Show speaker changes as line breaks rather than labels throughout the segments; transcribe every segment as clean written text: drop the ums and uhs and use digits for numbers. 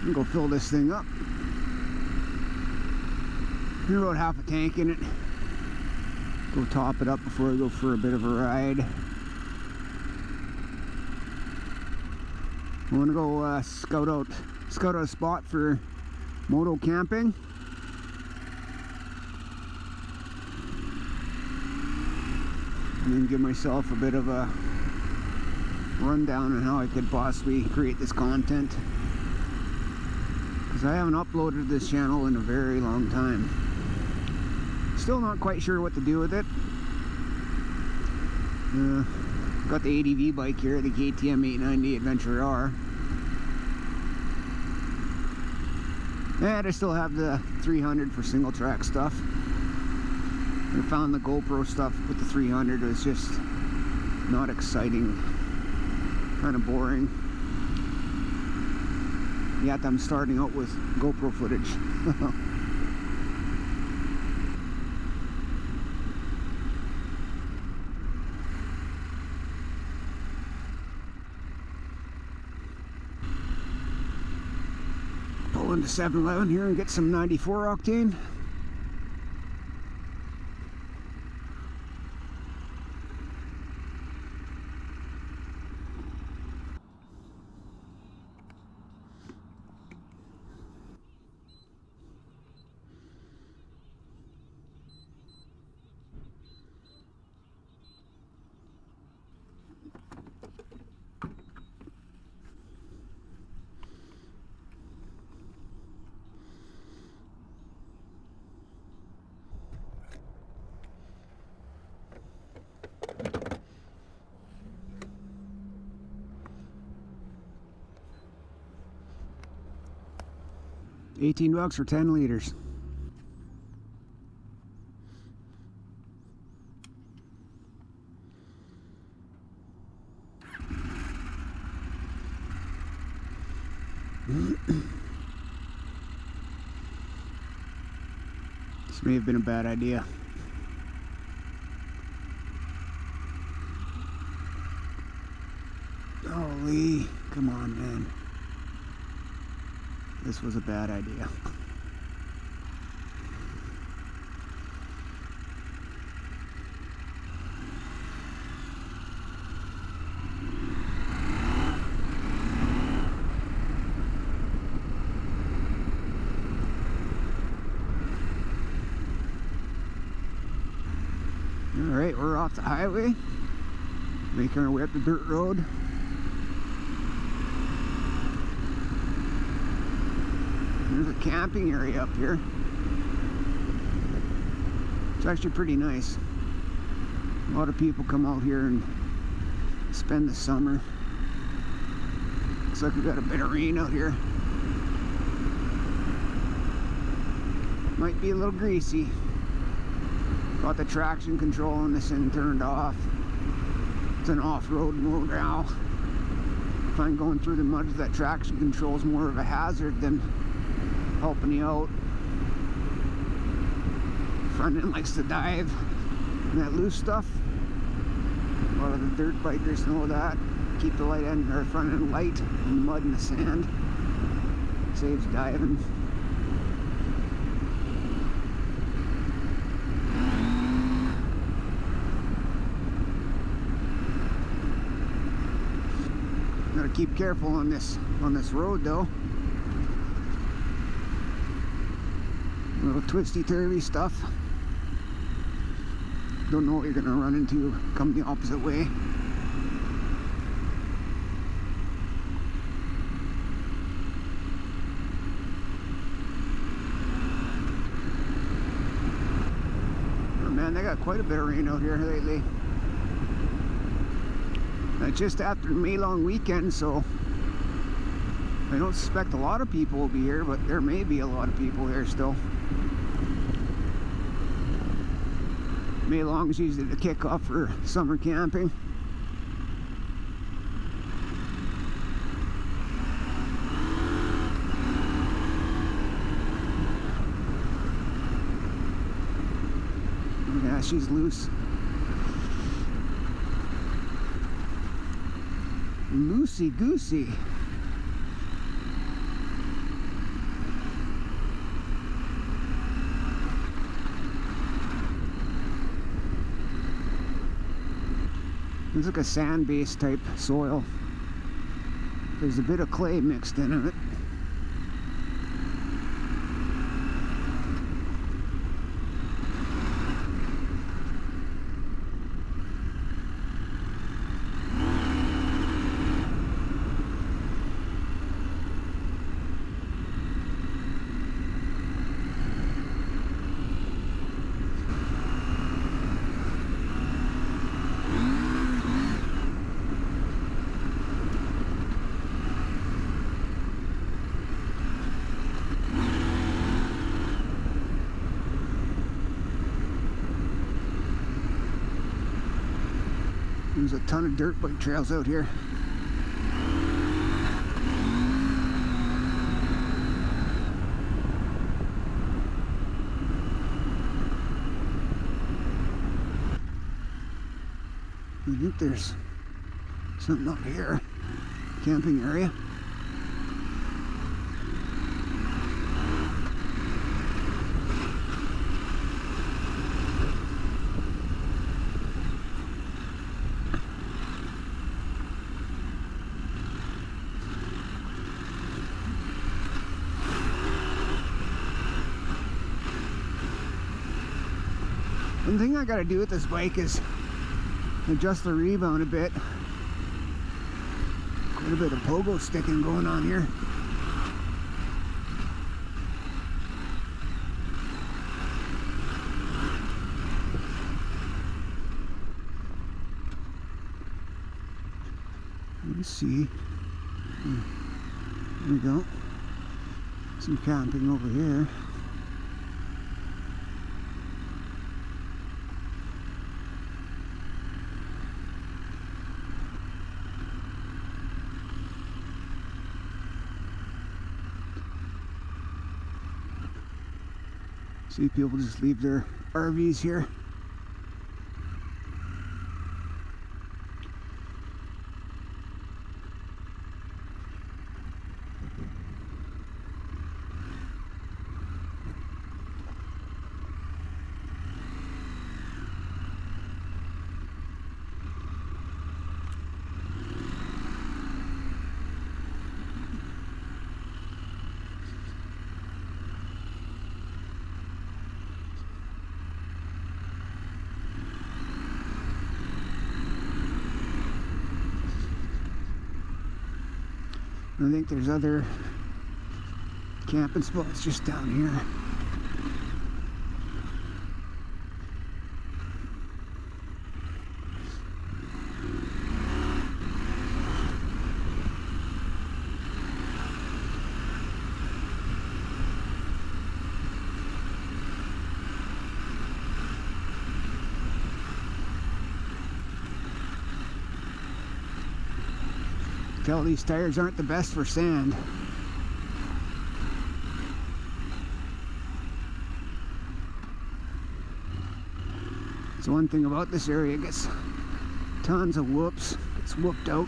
I'm gonna go fill this thing up. There's about half a tank in it. Go top it up before I go for a bit of a ride. I want to go scout out a spot for moto camping. And then give myself a bit of a rundown on how I could possibly create this content. Because I haven't uploaded this channel in a very long time. Still not quite sure what to do with it. Got the ADV bike here, the KTM 890 Adventure R. And I still have the 300 for single track stuff. I found the GoPro stuff with the 300 was just not exciting. Kind of boring. Yet I'm starting out with GoPro footage. Pull into 7-Eleven here and get some 94 octane. $18 for 10 liters. This may have been a bad idea. Holy, come on, man. This was a bad idea. Alright, we're off the highway, making our way up the dirt road. There's a camping area up here. It's actually pretty nice. A lot of people come out here and spend the summer. Looks like we got a bit of rain out here. Might be a little greasy. Got the traction control on this thing turned off. It's an off-road mode now. If I'm going through the mud, that traction control is more of a hazard than helping you out. Front end likes to dive in that loose stuff. A lot of the dirt bikers know that. Keep the light end or front end light in the mud and the sand. Saves diving. Gotta keep careful on this road though. A little twisty-turvy stuff. Don't know what you're gonna run into come the opposite way. Oh man, they got quite a bit of rain out here lately. Just after May long weekend, so I don't suspect a lot of people will be here, but there may be a lot of people here still. May long is usually the kickoff for summer camping. Yeah, she's loose. Loosey goosey. It's like a sand-based type soil. There's a bit of clay mixed in it. There's a ton of dirt bike trails out here. I think there's something up here. Camping area. One thing I gotta do with this bike is adjust the rebound a bit. Quite a bit of pogo sticking going on here. Let me see. There we go. Some camping over here. See people just leave their RVs here. I think there's other camping spots just down here. Tell these tires aren't the best for sand. It's one thing about this area, it gets tons of whoops. It's whooped out.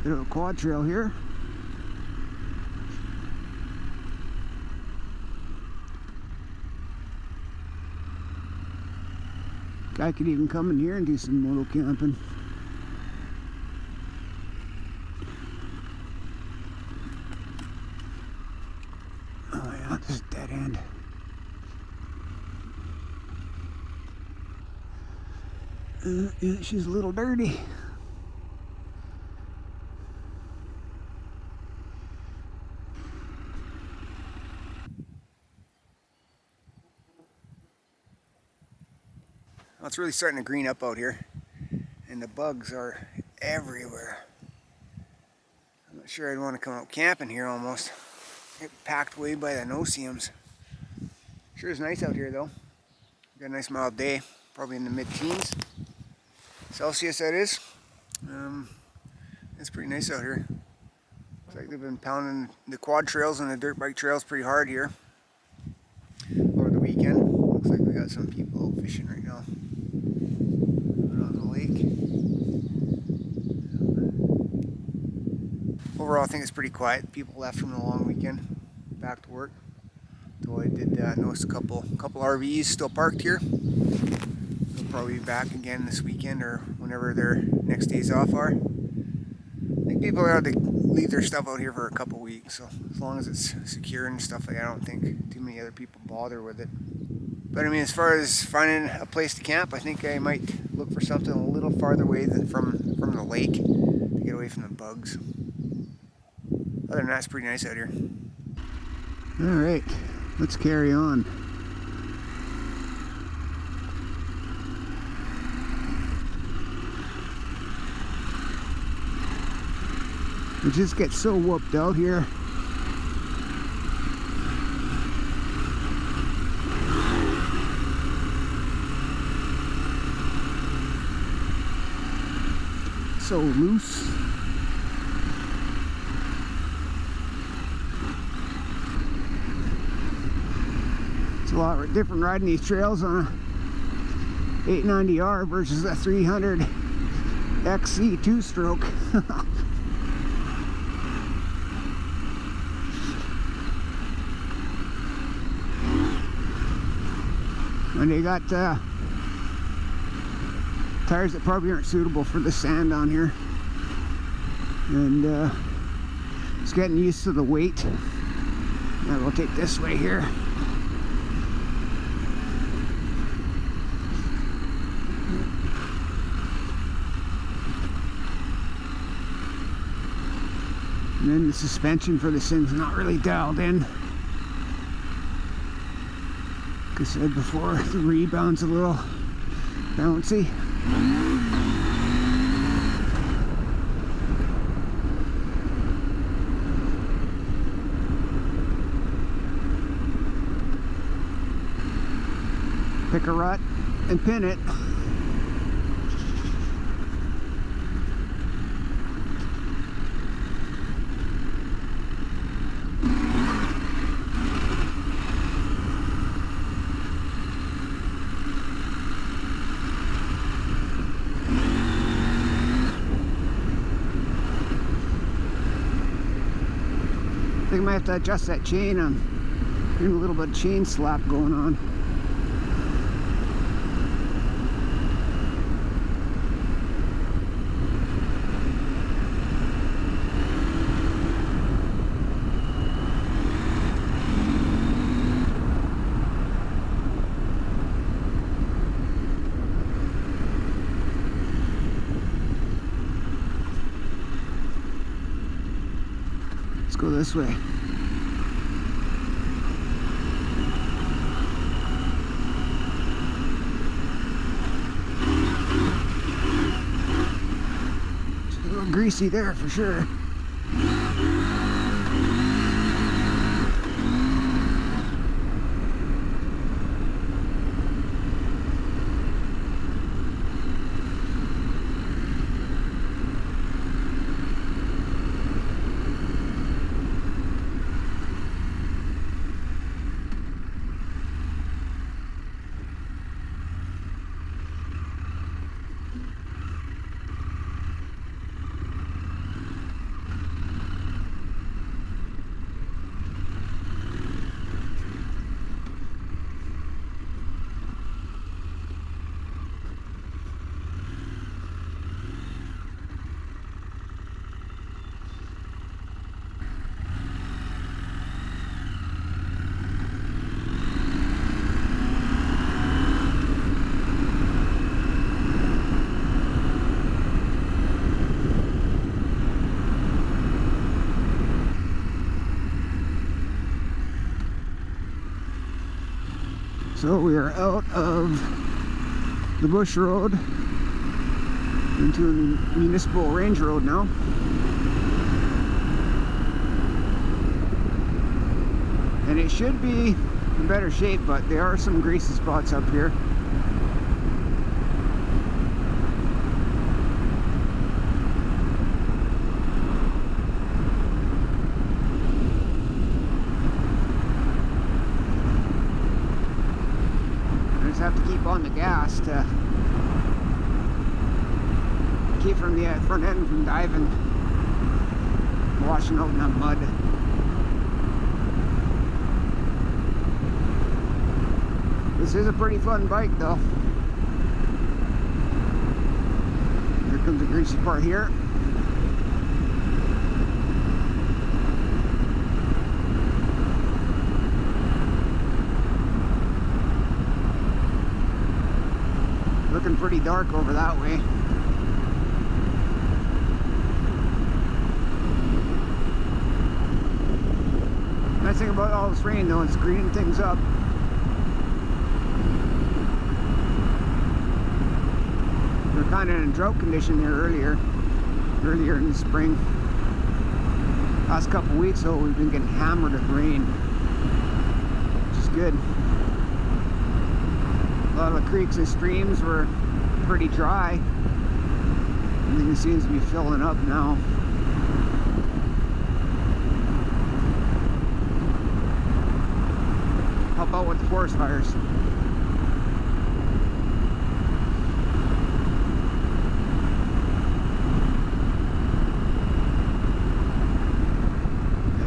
Bit of a quad trail here. Guy could even come in here and do some moto camping. Oh yeah, this is dead end. Yeah, she's a little dirty. Well, it's really starting to green up out here, and the bugs are everywhere. I'm not sure I'd want to come out camping here almost. Get packed away by the no-see-ums. Sure is nice out here though. Got a nice mild day, probably in the mid-teens. Celsius that is. It's pretty nice out here. Looks like they've been pounding the quad trails and the dirt bike trails pretty hard here over the weekend. Looks like we got some people out fishing right now out on the lake. Overall, I think it's pretty quiet. People left from the long weekend, back to work. Though I did notice a couple RVs still parked here. They'll probably be back again this weekend or whenever their next days off are. I think people are allowed to leave their stuff out here for a couple weeks, so as long as it's secure and stuff like that, I don't think too many other people bother with it. But I mean, as far as finding a place to camp, I think I might look for something a little farther away from the lake to get away from the bugs. Other than that, it's pretty nice out here. Alright, let's carry on. It just gets so whooped out here. So loose. It's a lot different riding these trails on a 890R versus a 300 XC 2-stroke. And they got tires that probably aren't suitable for the sand on here, and it's getting used to the weight. Now we'll take this way here. And then the suspension for this thing's not really dialed in. Like I said before, the rebound's a little bouncy. Pick a rut and pin it. I think I might have to adjust that chain. I'm getting a little bit of chain slap going on. Let's go this way. It's a little greasy there for sure. So we are out of the bush road into a municipal range road now. And it should be in better shape, but there are some greasy spots up here. I just have to keep on the gas to keep from the front end from diving, washing out in that mud. This is a pretty fun bike though. Here comes the greasy part here. Looking pretty dark over that way. Nice thing about all this rain though, it's greening things up. We were kind of in a drought condition here earlier in the spring. Last couple of weeks though, we've been getting hammered with rain, which is good. A lot of the creeks and streams were pretty dry. Everything seems to be filling up now. How about with the forest fires?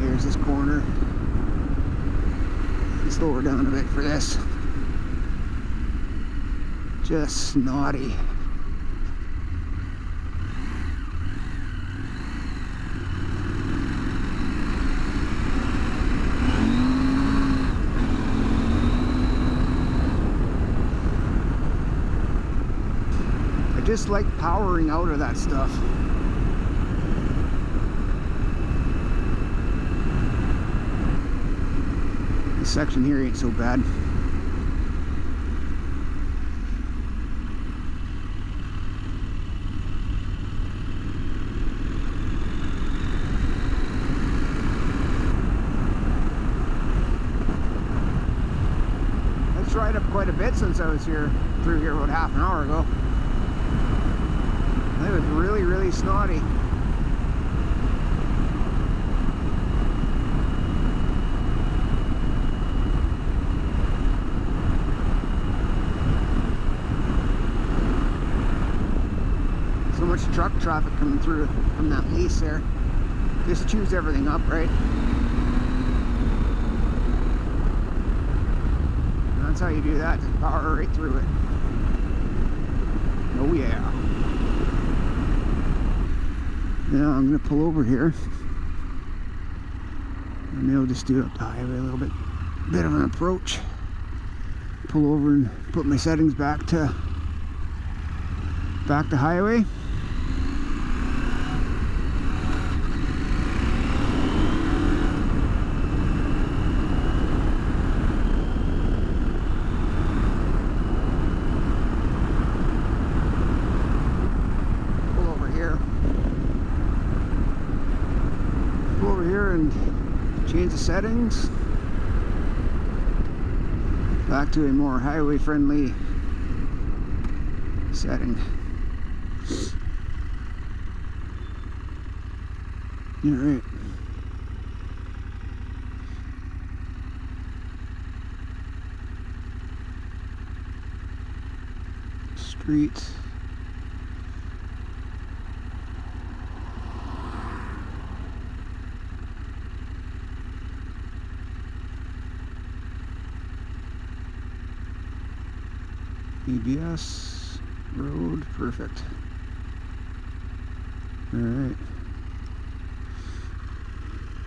Here's this corner. Let's lower down a bit for this. Just snotty. I just like powering out of that stuff. This section here ain't so bad. It's dried up quite a bit since I was through here about half an hour ago. It was really, really snotty. So much truck traffic coming through from that lease there. Just chews everything up, right? And that's how you do that, just power right through it. Oh yeah. Now I'm going to pull over here. And maybe I'll just do it up the highway a little bit of an approach. Pull over and put my settings back to highway. And change the settings back to a more highway friendly setting. All right. Street. ABS, road, perfect. All right,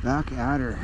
back at her.